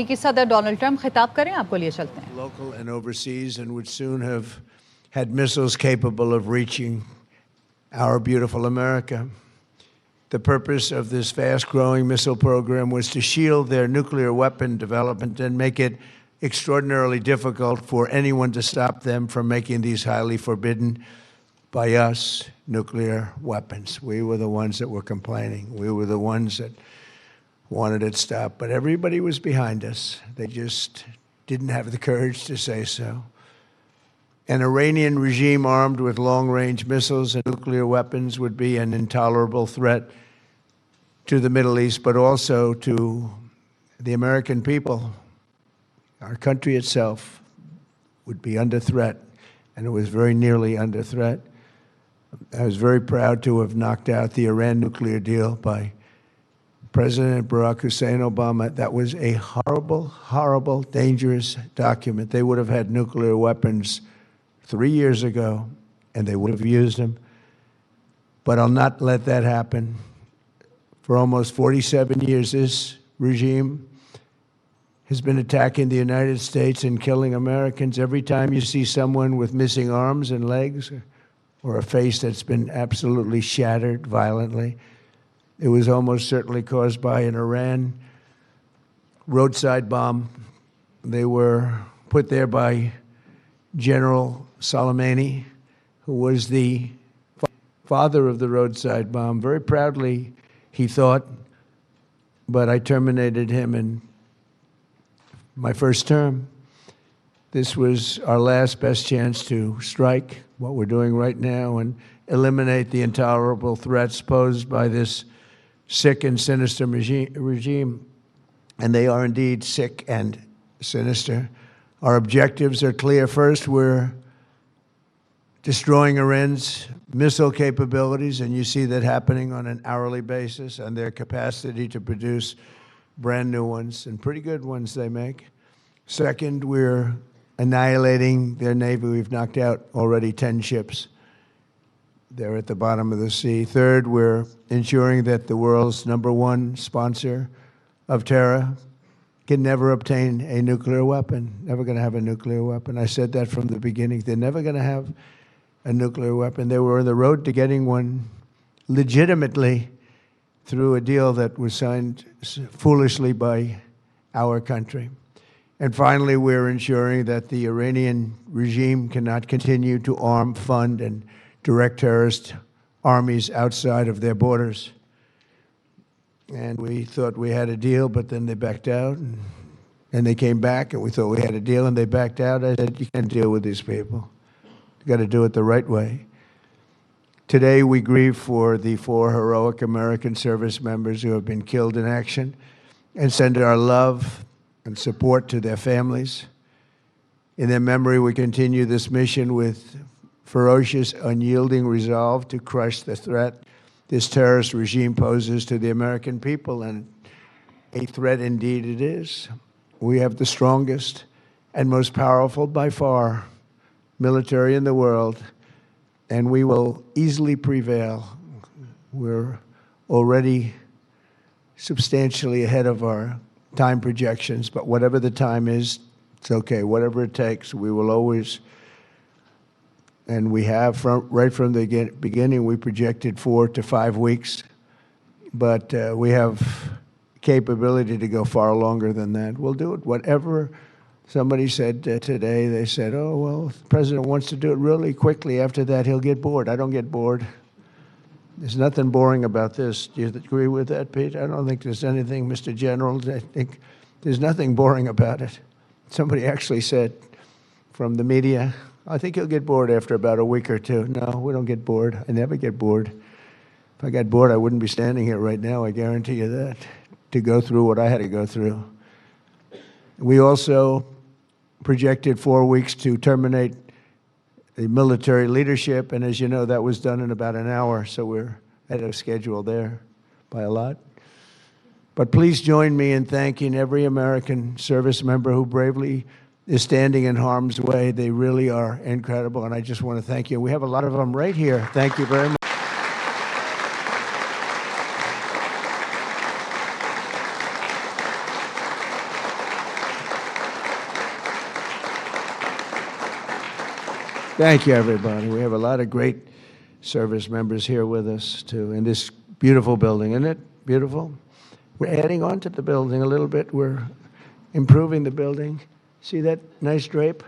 कि सदर Donald Trump खिताब करें, आपको लिए चलते हैं. Local and overseas, and would soon have had missiles capable of reaching our beautiful America. The purpose of this fast-growing missile program was to shield their nuclear weapon development and make it extraordinarily difficult for anyone to stop them from making these highly forbidden by us nuclear weapons. We were the ones that were complaining. We were the ones that wanted it stopped, but everybody was behind us. They just didn't have the courage to say so. An Iranian regime armed with long-range missiles and nuclear weapons would be an intolerable threat to the Middle East, but also to the American people. Our country itself would be under threat, and it was very nearly under threat. I was very proud to have knocked out the Iran nuclear deal by President Barack Hussein Obama. That was a horrible, horrible, dangerous document. They would have had nuclear weapons 3 years ago, and they would have used them. But I'll not let that happen. For almost 47 years, this regime has been attacking the United States and killing Americans. Every time you see someone with missing arms and legs or a face that's been absolutely shattered violently, it was almost certainly caused by an Iran roadside bomb. They were put there by General Soleimani, who was the father of the roadside bomb. Very proudly, he thought, but I terminated him in my first term. This was our last best chance to strike what we're doing right now and eliminate the intolerable threats posed by this sick and sinister regime. And they are indeed sick and sinister. Our objectives are clear. First, we're destroying Iran's missile capabilities, and you see that happening on an hourly basis, and their capacity to produce brand new ones, and pretty good ones they make. Second, we're annihilating their Navy. We've knocked out already 10 ships. They're at the bottom of the sea. Third, we're ensuring that the world's #1 sponsor of terror can never obtain a nuclear weapon, never going to have a nuclear weapon. I said that from the beginning. They're never going to have a nuclear weapon. They were on the road to getting one legitimately through a deal that was signed foolishly by our country. And finally, we're ensuring that the Iranian regime cannot continue to arm, fund, and direct terrorist armies outside of their borders. And we thought we had a deal, but then they backed out. And they came back, and we thought we had a deal, and they backed out. I said, you can't deal with these people. You've got to do it the right way. Today, we grieve for the 4 heroic American service members who have been killed in action and send our love and support to their families. In their memory, we continue this mission with ferocious, unyielding resolve to crush the threat this terrorist regime poses to the American people, and a threat indeed it is. We have the strongest and most powerful by far military in the world, and we will easily prevail. We're already substantially ahead of our time projections, but whatever the time is, it's okay. Whatever it takes, we will always. And we have, right from the beginning, we projected 4 to 5 weeks, but we have capability to go far longer than that. We'll do it. Whatever somebody said today, they said, oh, well, the president wants to do it really quickly. After that, he'll get bored. I don't get bored. There's nothing boring about this. Do you agree with that, Pete? I don't think there's anything, Mr. General. I think there's nothing boring about it. Somebody actually said from the media, I think he'll get bored after about a week or two. No, we don't get bored. I never get bored. If I got bored, I wouldn't be standing here right now, I guarantee you that, to go through what I had to go through. We also projected 4 weeks to terminate the military leadership, and as you know, that was done in about an hour, so we're ahead of schedule there by a lot. But please join me in thanking every American service member who bravely is standing in harm's way. They really are incredible, and I just want to thank you. We have a lot of them right here. Thank you very much. Thank you, everybody. We have a lot of great service members here with us, too, in this beautiful building. Isn't it beautiful? We're adding on to the building a little bit. We're improving the building. See that nice drape?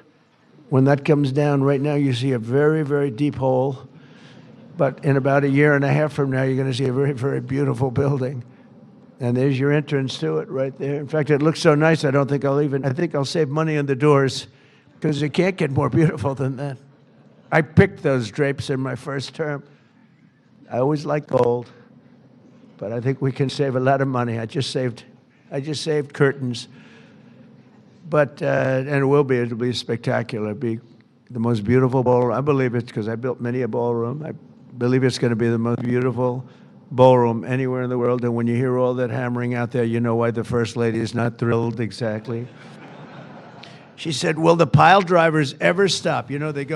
When that comes down, right now you see a very, very deep hole. But in about a year and a half from now, you're going to see a very, very beautiful building. And there's your entrance to it right there. In fact, it looks so nice, I think I'll save money on the doors, because it can't get more beautiful than that. I picked those drapes in my first term. I always liked gold, but I think we can save a lot of money. I just saved curtains. But, and it'll be spectacular. It'll be the most beautiful ballroom. I believe it, because I built many a ballroom. I believe it's going to be the most beautiful ballroom anywhere in the world. And when you hear all that hammering out there, you know why the First Lady is not thrilled exactly. She said, will the pile drivers ever stop? You know, they go